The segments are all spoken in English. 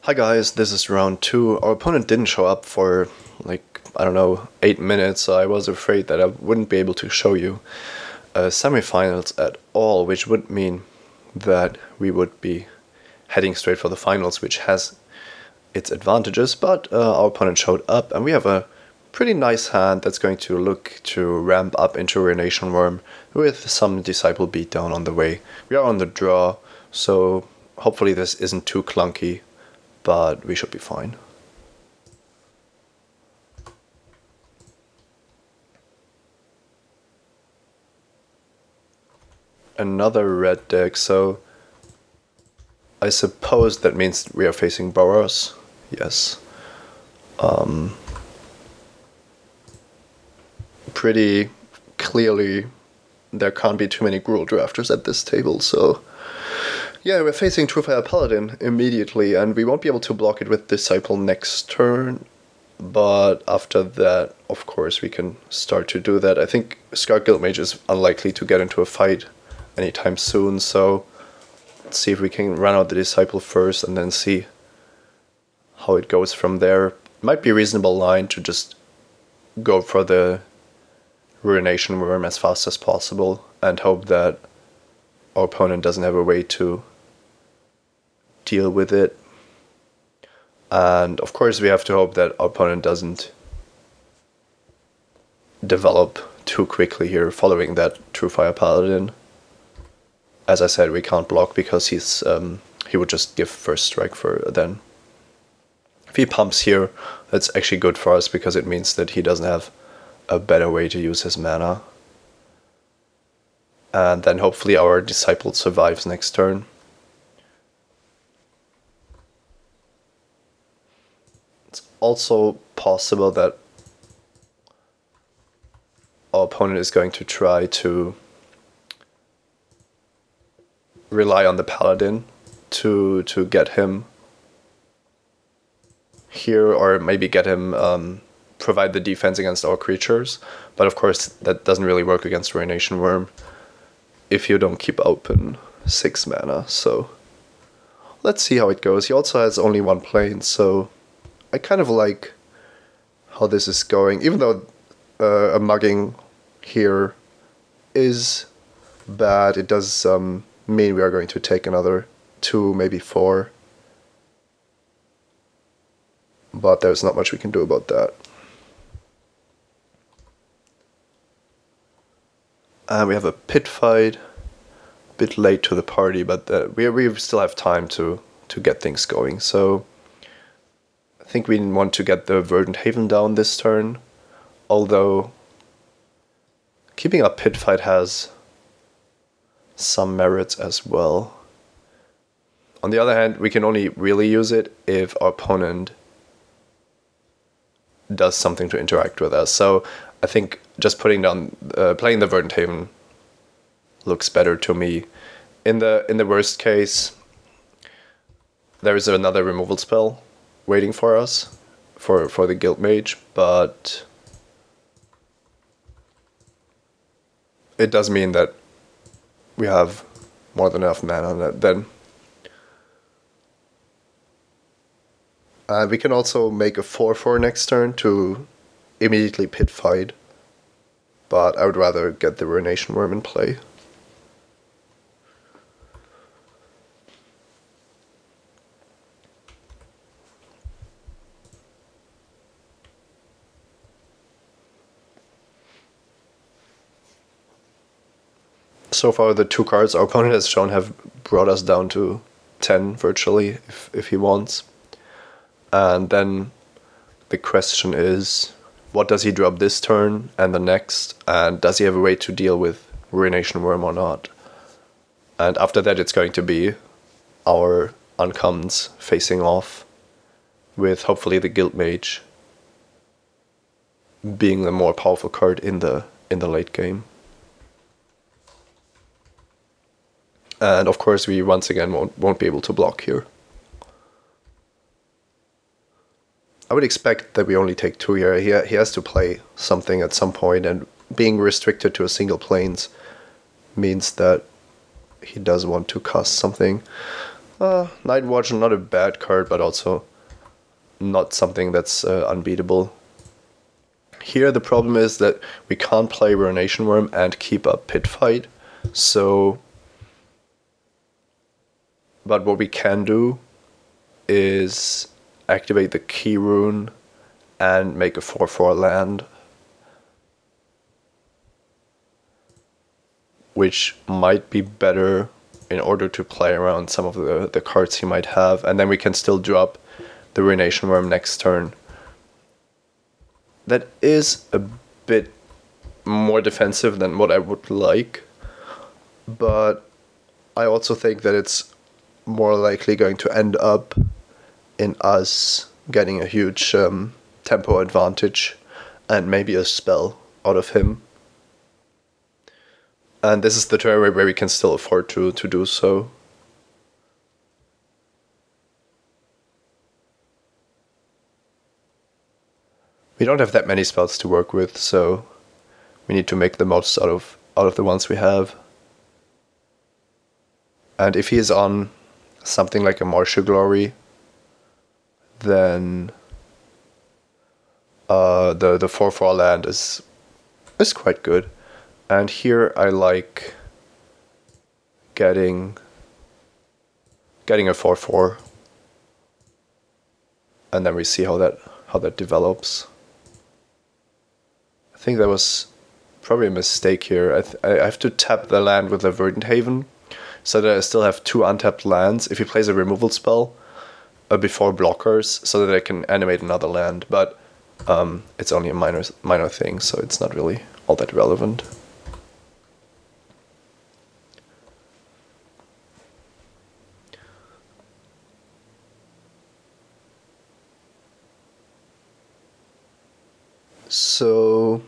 Hi guys, this is round 2. Our opponent didn't show up for like, I don't know, 8 minutes, so I was afraid that I wouldn't be able to show you semifinals at all, which would mean that we would be heading straight for the finals, which has its advantages, but our opponent showed up and we have a pretty nice hand that's going to look to ramp up into Ruination Worm with some Disciple Beatdown on the way. We are on the draw, so hopefully this isn't too clunky, but we should be fine. Another red deck, so I suppose that means we are facing Boros. Yes. Pretty clearly there can't be too many Gruul drafters at this table, so yeah, we're facing Truefire Paladin immediately, and we won't be able to block it with Disciple next turn, but after that, of course, we can start to do that. I think Scar Guildmage is unlikely to get into a fight anytime soon, so let's see if we can run out the Disciple first and then see how it goes from there. Might be a reasonable line to just go for the Ruination Worm as fast as possible and hope that our opponent doesn't have a way to deal with it. And of course we have to hope that our opponent doesn't develop too quickly here following that Truefire Paladin. As I said, we can't block because he would just give first strike for then. If he pumps here, that's actually good for us because it means that he doesn't have a better way to use his mana. And then hopefully our Disciple survives next turn. It's also possible that our opponent is going to try to rely on the Paladin to get him here, or maybe get him provide the defense against our creatures. But of course that doesn't really work against Ruination Worm if you don't keep open 6 mana, so let's see how it goes. He also has only 1 plane, so I kind of like how this is going, even though a mugging here is bad. It does mean we are going to take another 2, maybe 4, but there's not much we can do about that. And we have a pit fight, a bit late to the party, but we still have time to get things going. So I think we want to get the Verdant Haven down this turn, although keeping up pit fight has some merits as well. On the other hand, we can only really use it if our opponent does something to interact with us. So I think just putting down, playing the Verdant Haven looks better to me. In the worst case, there is another removal spell waiting for us for the Guildmage, but it does mean that we have more than enough mana on that then. And we can also make a 4/4 next turn to immediately pit fight, but I would rather get the Ruination Worm in play. So far the 2 cards our opponent has shown have brought us down to 10 virtually if he wants. And then the question is, what does he drop this turn and the next, and does he have a way to deal with Ruination Worm or not? And after that it's going to be our uncommons facing off, with hopefully the Guildmage being the more powerful card in the late game. And of course we once again won't be able to block here. I would expect that we only take 2 here. He has to play something at some point, and being restricted to a single plains means that he does want to cast something. Night Watch, not a bad card, but also not something that's unbeatable. Here the problem is that we can't play Ruination Worm and keep up Pit Fight, so... But what we can do is activate the Key Rune and make a 4/4 land, which might be better in order to play around some of the cards he might have, and then we can still drop the Ruination Worm next turn. That is a bit more defensive than what I would like, but I also think that it's more likely going to end up in us getting a huge tempo advantage and maybe a spell out of him. And this is the turn where we can still afford to do so. We don't have that many spells to work with, so we need to make the most out of the ones we have. And if he is on something like a Martial Glory, then the 4/4 land is quite good. And here I like getting a 4/4, and then we see how that develops. I think that was probably a mistake here. I have to tap the land with a Verdant Haven, so that I still have 2 untapped lands if he plays a removal spell before blockers, so that I can animate another land. But it's only a minor thing, so it's not really all that relevant. So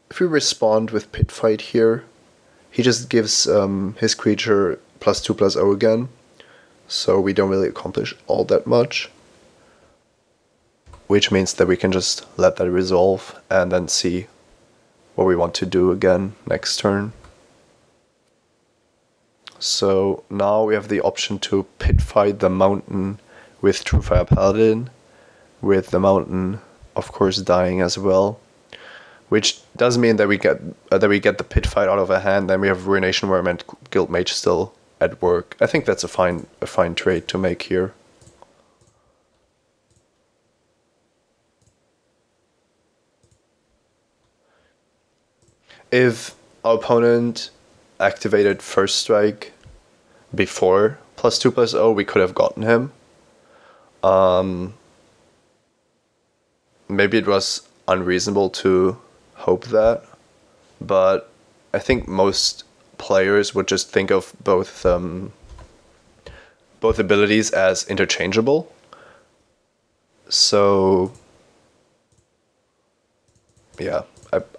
if we respond with Pit Fight here, he just gives his creature +2/+0 again, so we don't really accomplish all that much, which means that we can just let that resolve and then see what we want to do again next turn. So now we have the option to Pit Fight the mountain with Truefire Paladin, with the mountain of course dying as well, which does mean that we get the Pit Fight out of our hand. Then we have Ruination Worm and Guild Mage still at work. I think that's a fine trade to make here. If our opponent activated First Strike before +2/+0, we could have gotten him. Maybe it was unreasonable to hope that, but I think most players would just think of both abilities as interchangeable. So yeah,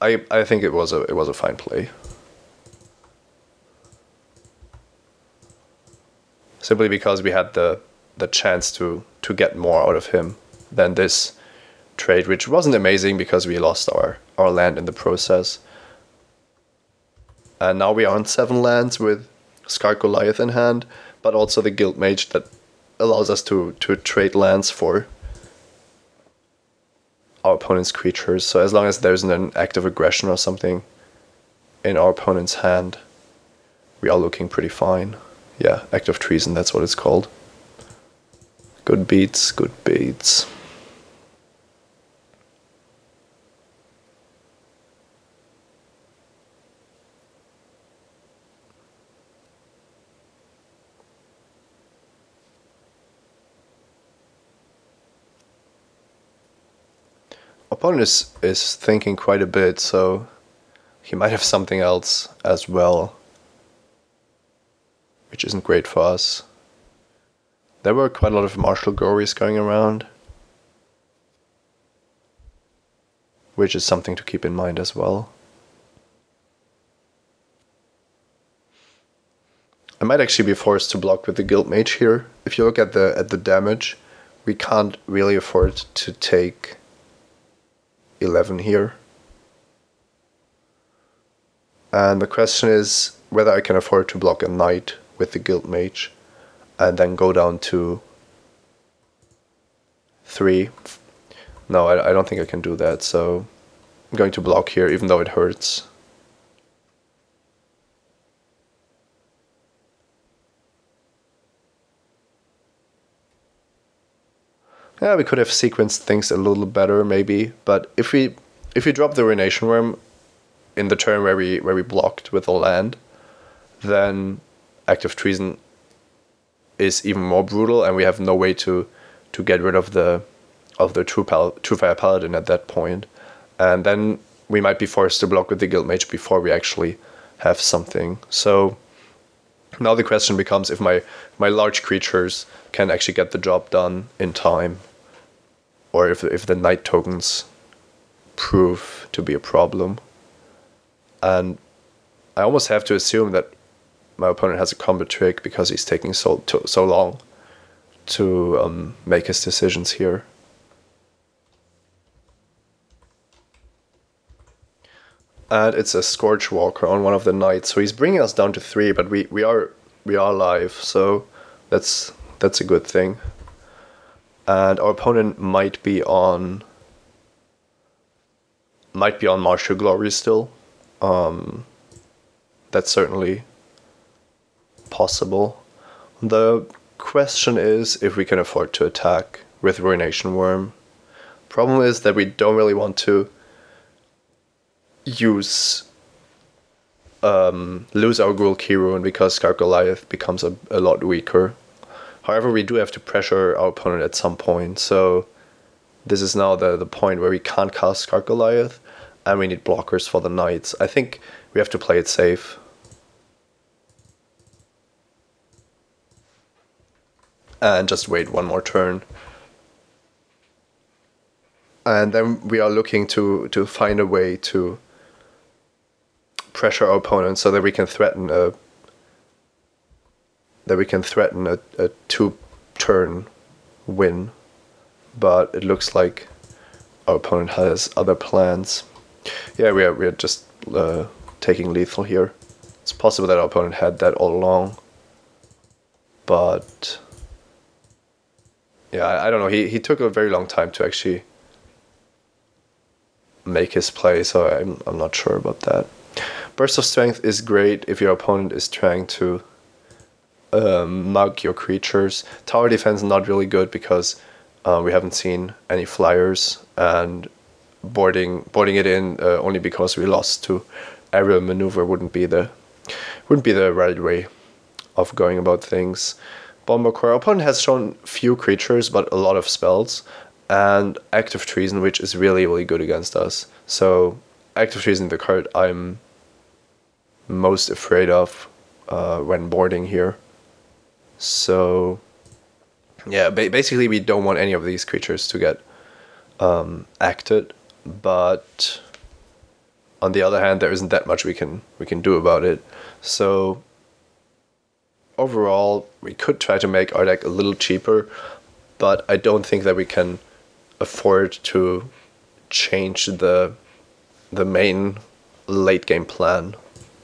I think it was a fine play. Simply because we had the chance to get more out of him than this trade, which wasn't amazing because we lost our land in the process. And now we are on 7 lands with Scarred Goliath in hand, but also the Guild Mage that allows us to trade lands for our opponent's creatures. So as long as there's an act of aggression or something in our opponent's hand, we are looking pretty fine. Yeah, act of treason, that's what it's called. Good beats, good beats. Opponent is thinking quite a bit, so he might have something else as well, which isn't great for us. There were quite a lot of Martial Glories going around, which is something to keep in mind as well. I might actually be forced to block with the Guild Mage here. If you look at the damage, we can't really afford to take 11 here. And the question is whether I can afford to block a knight with the Guild Mage and then go down to 3. No, I don't think I can do that, so I'm going to block here, even though it hurts. Yeah, we could have sequenced things a little better, maybe. But if we drop the Ruination Worm in the turn where we blocked with a land, then Active Treason is even more brutal, and we have no way to get rid of the True Fire Paladin at that point. And then we might be forced to block with the Guild Mage before we actually have something. So now the question becomes if my large creatures can actually get the job done in time, or if the Knight tokens prove to be a problem. And I almost have to assume that my opponent has a combo trick because he's taking so long to make his decisions here. And it's a Scourge Walker on one of the knights, so he's bringing us down to 3, but we are live, so that's a good thing. And our opponent might be on Martial Glory still. That's certainly possible. The question is if we can afford to attack with Ruination Worm. Problem is that we don't really want to lose our Gruul Key Rune because Scarred Goliath becomes a lot weaker. However, we do have to pressure our opponent at some point, so this is now the point where we can't cast Scarred Goliath, and we need blockers for the knights. I think we have to play it safe. And just wait one more turn. And then we are looking to find a way to pressure our opponent so that we can threaten a 2-turn win. But it looks like our opponent has other plans. Yeah, we are just taking lethal here. It's possible that our opponent had that all along, but yeah, I don't know. He took a very long time to actually make his play, so I'm not sure about that. Burst of Strength is great if your opponent is trying to mug your creatures. Tower Defense not really good because we haven't seen any flyers, and boarding it in only because we lost to aerial maneuver wouldn't be the right way of going about things. Bomber Core, our opponent has shown few creatures but a lot of spells, and Active Treason, which is really, really good against us. So Active Treason, the card I'm most afraid of when boarding here. So yeah, basically we don't want any of these creatures to get acted, but on the other hand, there isn't that much we can do about it. So overall, we could try to make our deck a little cheaper, but I don't think that we can afford to change the main late game plan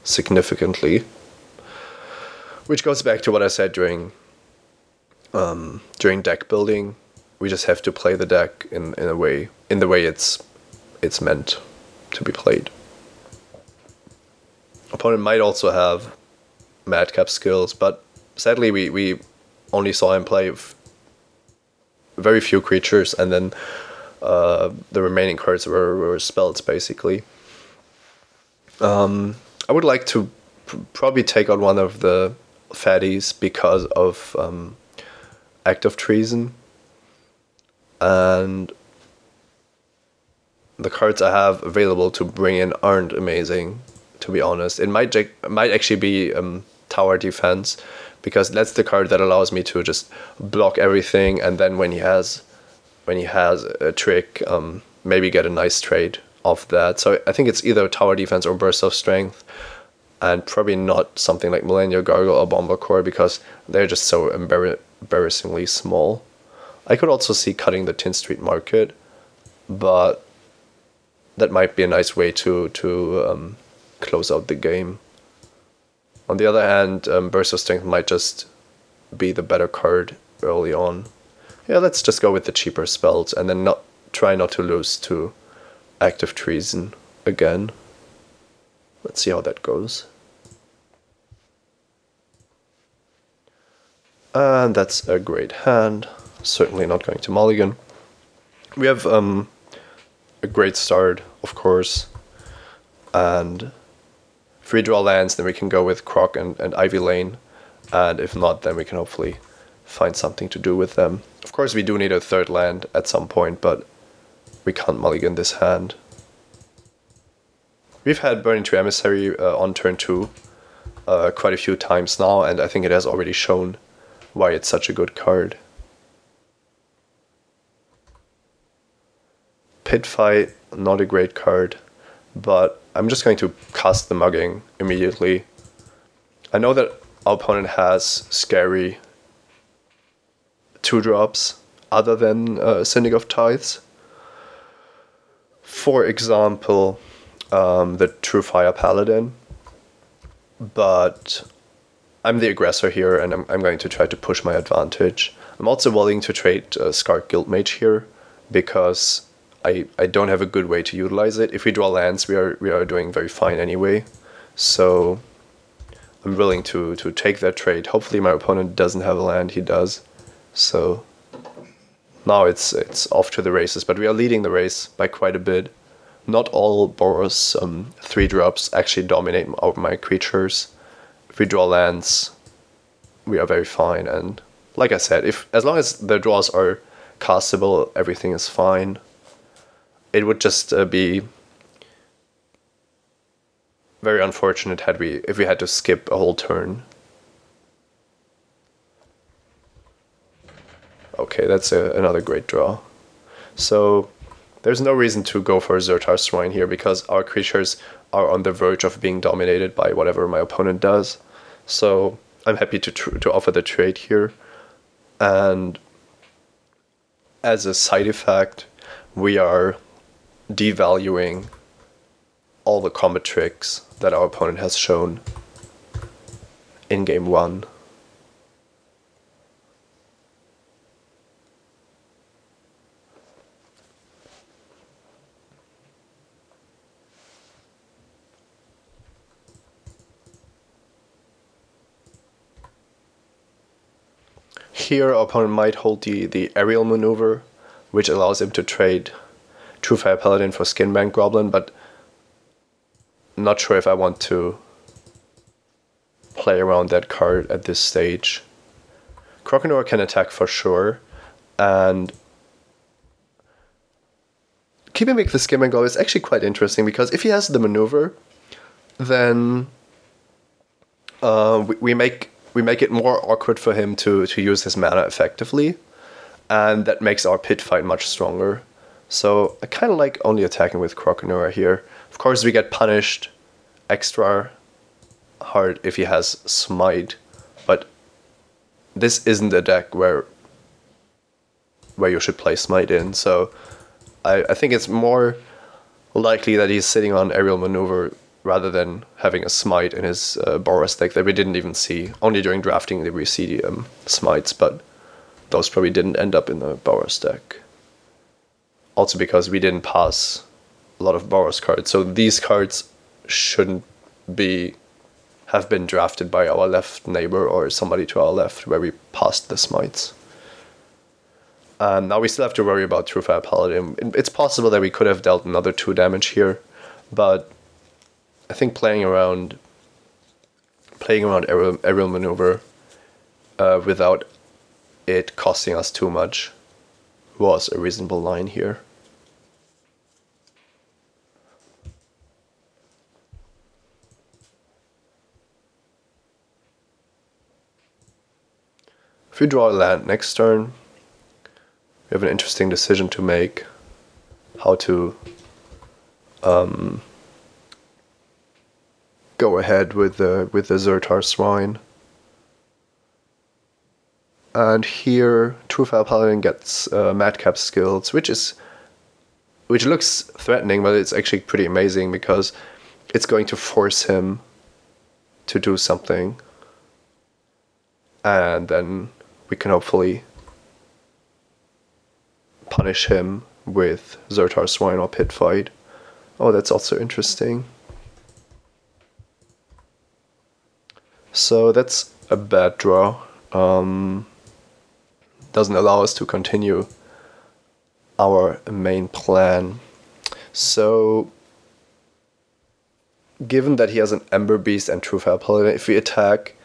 significantly. Which goes back to what I said during deck building. We just have to play the deck in the way it's meant to be played. Opponent might also have madcap skills, but sadly we only saw him play very few creatures, and then the remaining cards were spells basically. I would like to probably take out one of the fatties because of Act of Treason, and the cards I have available to bring in aren't amazing, to be honest. It might actually be Tower Defense, because that's the card that allows me to just block everything, and then when he has a trick, maybe get a nice trade off that. So I think it's either Tower Defense or Burst of Strength, and probably not something like Millennial Gargle or Bomber Core, because they're just so embarrassingly small. I could also see cutting the Tin Street Market, but that might be a nice way to close out the game. On the other hand, Burst of Strength might just be the better card early on. Yeah, let's just go with the cheaper spells and then try not to lose to Active Treason again. Let's see how that goes. And that's a great hand. Certainly not going to mulligan. We have a great start, of course. And if we draw lands, then we can go with Croc and Ivy Lane. And if not, then we can hopefully find something to do with them. Of course, we do need a third land at some point, but we can't mulligan this hand. We've had Burning Tree Emissary on turn 2 quite a few times now, and I think it has already shown why it's such a good card. Pit Fight, not a great card, but I'm just going to cast the Mugging immediately. I know that our opponent has scary 2-drops other than Syndic of Tithes. For example, the True Fire Paladin, but I'm the aggressor here and I'm going to try to push my advantage. I'm also willing to trade Skark Guildmage here because I don't have a good way to utilize it. If we draw lands, we are doing very fine anyway. So I'm willing to take that trade. Hopefully my opponent doesn't have a land. He does. So now it's off to the races, but we are leading the race by quite a bit. Not all Boros 3-drops actually dominate over my creatures. If we draw lands, we are very fine. And like I said, as long as the draws are castable, everything is fine. It would just be very unfortunate if we had to skip a whole turn. Okay, that's another great draw. So there's no reason to go for Zertar Shrine here because our creatures are on the verge of being dominated by whatever my opponent does. So I'm happy to offer the trade here. And as a side effect, we are devaluing all the combat tricks that our opponent has shown in game 1. Here our opponent might hold the aerial maneuver, which allows him to trade True Fire Paladin for Skinbank Goblin, but not sure if I want to play around that card at this stage. Croconaur can attack for sure, and keeping with the Skinbank Goblin is actually quite interesting because if he has the maneuver, then we make it more awkward for him to use his mana effectively, and that makes our pit fight much stronger. So I kind of like only attacking with Croconaur here. Of course, we get punished extra hard if he has Smite, but this isn't a deck where you should play Smite in. So I think it's more likely that he's sitting on Aerial Maneuver rather than having a Smite in his Boros deck that we didn't even see. Only during drafting did we see the Smites, but those probably didn't end up in the Boros deck. Also because we didn't pass a lot of Boros cards, so these cards shouldn't have been drafted by our left neighbor or somebody to our left where we passed the Smites. And now we still have to worry about True Fire Paladin. It's possible that we could have dealt another 2 damage here, but I think playing around aerial maneuver without it costing us too much was a reasonable line here. If we draw a land next turn, we have an interesting decision to make. How to go ahead with the Zertar Shrine. And here True Fire Paladin gets Madcap skills, which looks threatening, but it's actually pretty amazing because it's going to force him to do something. And then we can hopefully punish him with Zertar Swine or Pit Fight. Oh, that's also interesting. So that's a bad draw. Doesn't allow us to continue our main plan. So, given that he has an Ember Beast and True Fire Paladin, if we attack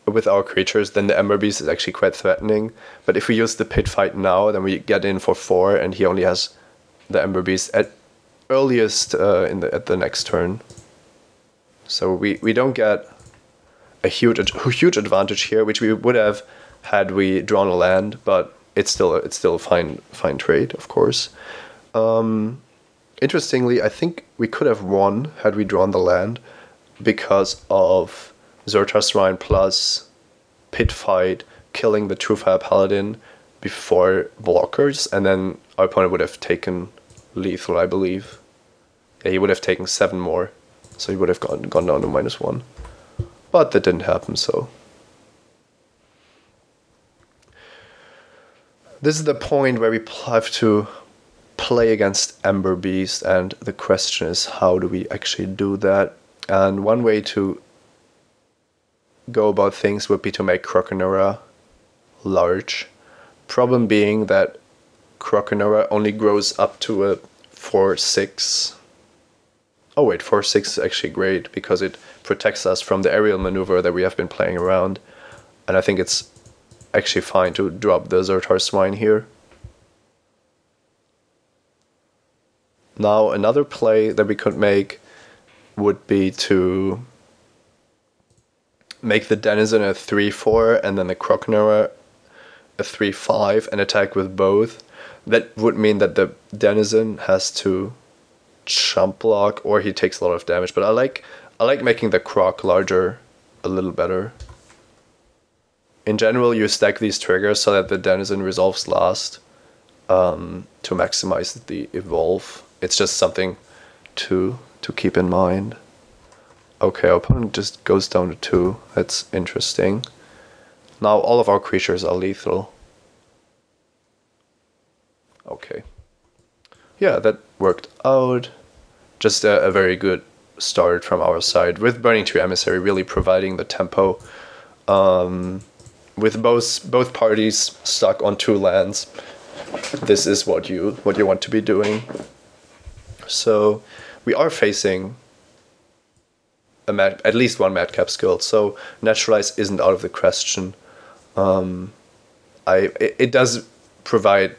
with our creatures, then the Ember Beast is actually quite threatening. But if we use the Pit Fight now, then we get in for 4, and he only has the Ember Beast at earliest at the next turn. So we don't get a huge advantage here, which we would have had we drawn a land, but it's still a fine trade, of course. Interestingly, I think we could have won had we drawn the land because of Zertar Shrine plus Pit Fight killing the True Fire Paladin before blockers, and then our opponent would have taken lethal, I believe. Yeah, he would have taken 7 more, so he would have gone down to -1. But that didn't happen, so. This is the point where we have to play against Ember Beast, and the question is, how do we actually do that? And one way to go about things would be to make Croconura large. Problem being that Croconura only grows up to a 4/6. Oh wait, 4/6 is actually great because it protects us from the aerial maneuver that we have been playing around. And I think it's actually fine to drop the Zertar Swine here. Now another play that we could make would be to make the Denizen a 3/4 and then the Croconura a 3/5 and attack with both. That would mean that the Denizen has to chump block or he takes a lot of damage. But I like making the Croc larger a little better. In general, you stack these triggers so that the Denizen resolves last to maximize the evolve. It's just something to keep in mind. Okay, our opponent just goes down to 2. That's interesting. Now all of our creatures are lethal. Okay. Yeah, that worked out. Just a very good start from our side, with Burning Tree Emissary really providing the tempo. With both parties stuck on 2 lands, this is what you want to be doing. So we are facing at least one Madcap skill, so Naturalize isn't out of the question. It does provide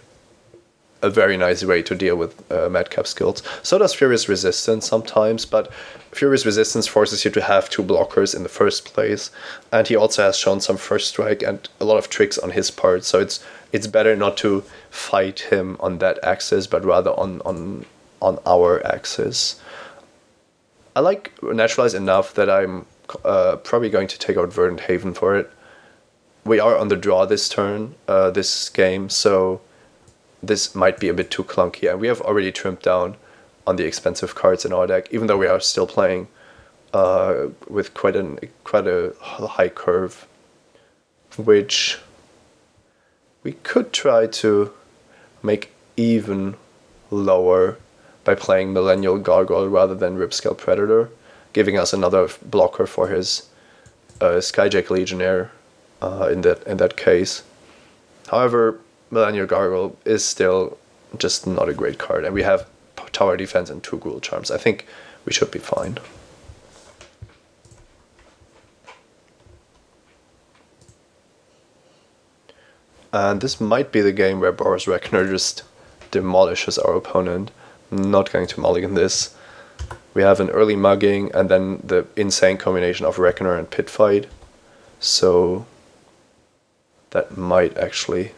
a very nice way to deal with Madcap skills. So does Furious Resistance sometimes, but Furious Resistance forces you to have 2 blockers in the first place, and he also has shown some first strike and a lot of tricks on his part, so it's better not to fight him on that axis, but rather on our axis. I like Naturalize enough that I'm probably going to take out Verdant Haven for it. We are on the draw this turn, this game, so this might be a bit too clunky, and we have already trimmed down on the expensive cards in our deck, even though we are still playing with quite a high curve, which we could try to make even lower by playing Millennial Gargoyle rather than Ripscale Predator, giving us another blocker for his Skyjack Legionnaire in that case. However, Millennial Gargoyle is still just not a great card, and we have tower defense and 2 Gruul Charms. I think we should be fine. And this might be the game where Boros Reckoner just demolishes our opponent. Not going to mulligan this. We have an early mugging and then the insane combination of Reckoner and Pit Fight. So that might actually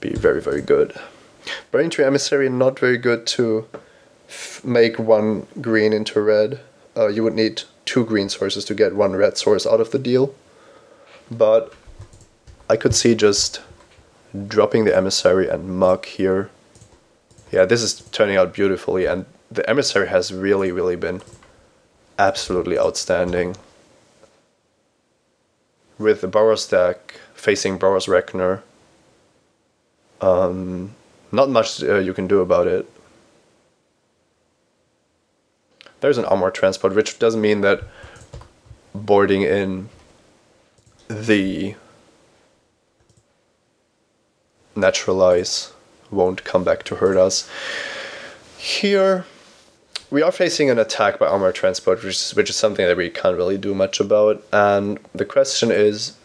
be very, very good. Burning Tree Emissary, not very good to make 1 green into red. You would need 2 green sources to get 1 red source out of the deal. But I could see just dropping the Emissary and mug here. Yeah, this is turning out beautifully, and the Emissary has really been absolutely outstanding. With the Boros deck facing Boros Reckoner, not much you can do about it. There's an Armor Transport, which doesn't mean that boarding in the Naturalize won't come back to hurt us. Here, we are facing an attack by Armor Transport, which is something that we can't really do much about. And the question is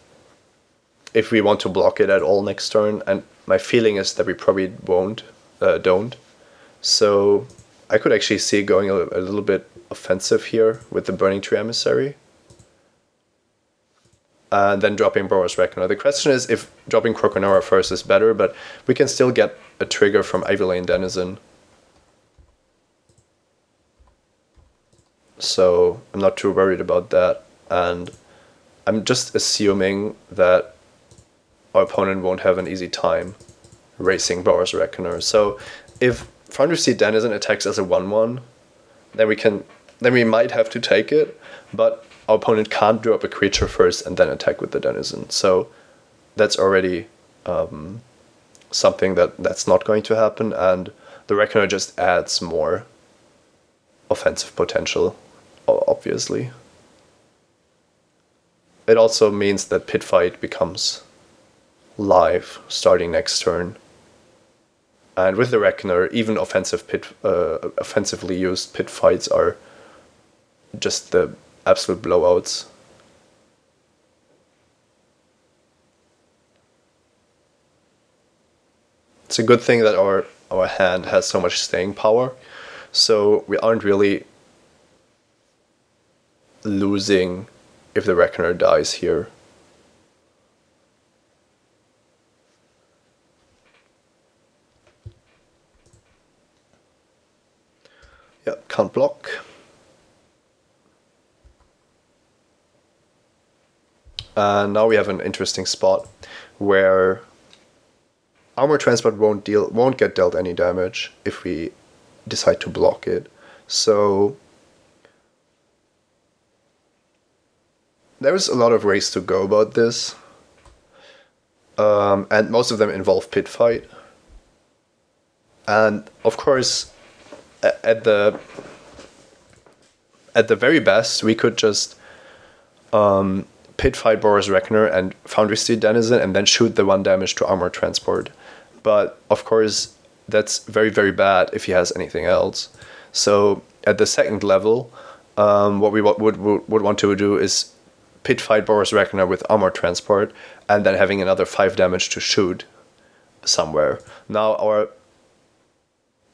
if we want to block it at all next turn. And my feeling is that we probably don't. So I could actually see going a little bit offensive here with the Burning Tree Emissary. And then dropping Boros Reckoner. The question is if dropping Croconora first is better, but we can still get a trigger from Ivy Lane Denizen. So I'm not too worried about that. And I'm just assuming that our opponent won't have an easy time racing Boros Reckoner. So if Foundry Seed Denizen attacks as a 1/1, then we might have to take it, but our opponent can't drop a creature first and then attack with the Denizen. So that's already something that's not going to happen, and the Reckoner just adds more offensive potential, obviously. It also means that Pit Fight becomes live starting next turn. And with the Reckoner, even offensively used Pit Fights are just the absolute blowouts. It's a good thing that our hand has so much staying power, so we aren't really losing if the Reckoner dies here. Yeah, can't block. And now we have an interesting spot where Armor Transport won't get dealt any damage if we decide to block it. So there's a lot of ways to go about this, and most of them involve Pit Fight. And of course, at the very best, we could just Pit Fight Boros Reckoner and Foundry Seed Denizen and then shoot the 1 damage to Armor Transport. But of course, that's very bad if he has anything else. So at the second level, what we would want to do is Pit Fight Boros Reckoner with Armor Transport and then having another 5 damage to shoot somewhere. Now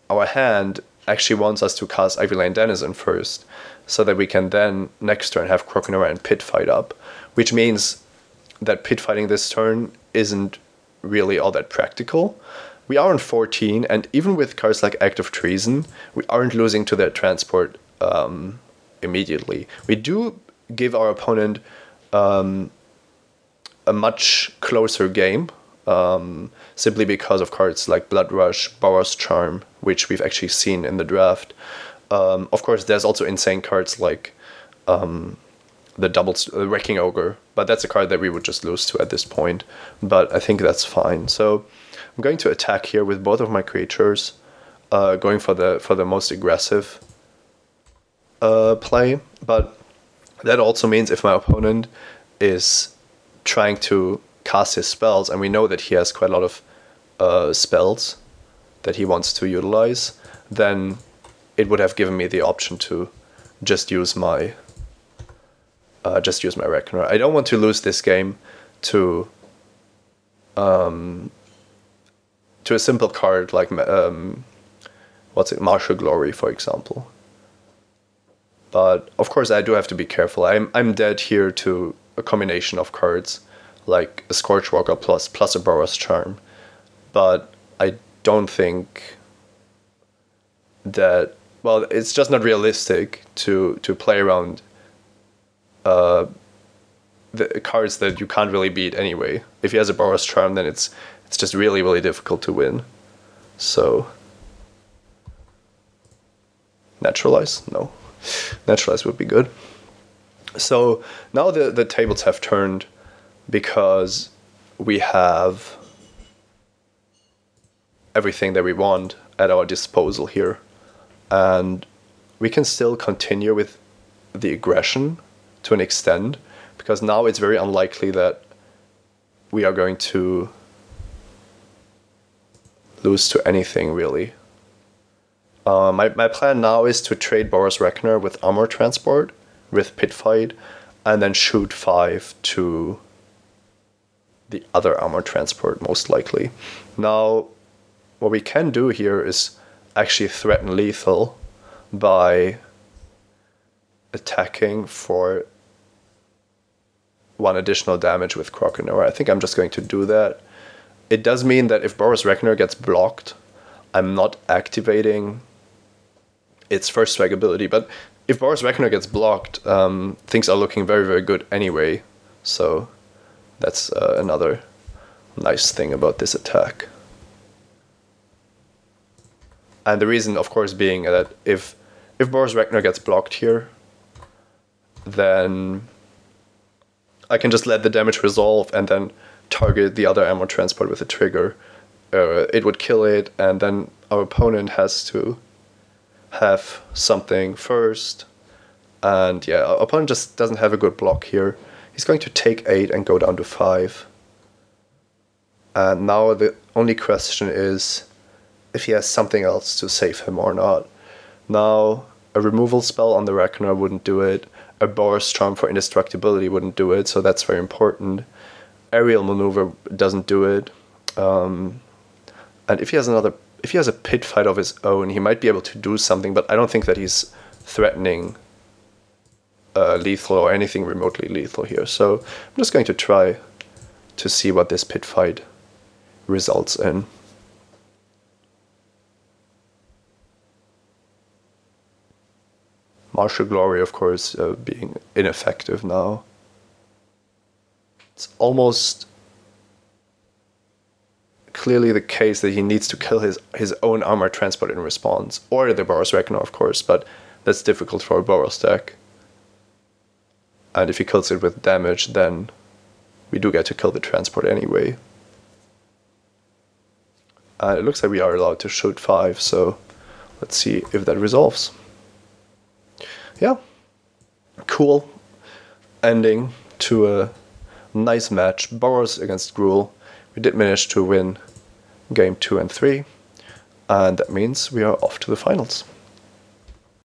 our hand actually wants us to cast Ivy Lane Denizen first, so that we can then next turn have Croconora and Pit Fight up, which means that Pit Fighting this turn isn't really all that practical. We are on 14, and even with cards like Act of Treason, we aren't losing to their transport immediately. We do give our opponent a much closer game, simply because of cards like Blood Rush, Boros Charm, which we've actually seen in the draft. Of course, there's also insane cards like the Wrecking Ogre, but that's a card that we would just lose to at this point. But I think that's fine. So I'm going to attack here with both of my creatures, going for the most aggressive play. But that also means if my opponent is trying to cast his spells, and we know that he has quite a lot of spells that he wants to utilize, then it would have given me the option to just use my Reckoner. I don't want to lose this game to a simple card like Martial Glory, for example. But of course, I do have to be careful. I'm dead here to a combination of cards like a Scorchwalker plus a Boros Charm, but I don't think that, well, it's just not realistic to play around the cards that you can't really beat anyway. If he has a Boros Charm, then it's just really difficult to win. So Naturalize? No. Naturalize would be good. So now the tables have turned because we have everything that we want at our disposal here. And we can still continue with the aggression to an extent, because now it's very unlikely that we are going to lose to anything, really. My plan now is to trade Boros Reckoner with Armor Transport, with Pit Fight, and then shoot 5 to the other Armor Transport, most likely. Now, what we can do here is actually threaten lethal by attacking for 1 additional damage with Croconaur. I think I'm just going to do that. It does mean that if Boros Reckoner gets blocked, I'm not activating its first strike ability. But if Boros Reckoner gets blocked, things are looking very, very good anyway. So that's another nice thing about this attack. And the reason, of course, being that if Boros Reckoner gets blocked here, then I can just let the damage resolve and then target the other Armor Transport with a trigger. It would kill it, and then our opponent has to have something first. And yeah, our opponent just doesn't have a good block here. He's going to take 8 and go down to 5. And now the only question is if he has something else to save him or not. Now, a removal spell on the Reckoner wouldn't do it. A Boros Charm for indestructibility wouldn't do it, so that's very important. Aerial Maneuver doesn't do it. And if he has a Pit Fight of his own, he might be able to do something, but I don't think that he's threatening lethal or anything remotely lethal here. So I'm just going to try to see what this Pit Fight results in. Martial Glory, of course, being ineffective now. It's almost clearly the case that he needs to kill his own Armor Transport in response, or the Boros Reckoner, of course, but that's difficult for a Boros deck. And if he kills it with damage, then we do get to kill the transport anyway. And it looks like we are allowed to shoot 5, so let's see if that resolves. Yeah, cool ending to a nice match. Boros against Gruul. We did manage to win game 2 and 3, and that means we are off to the finals.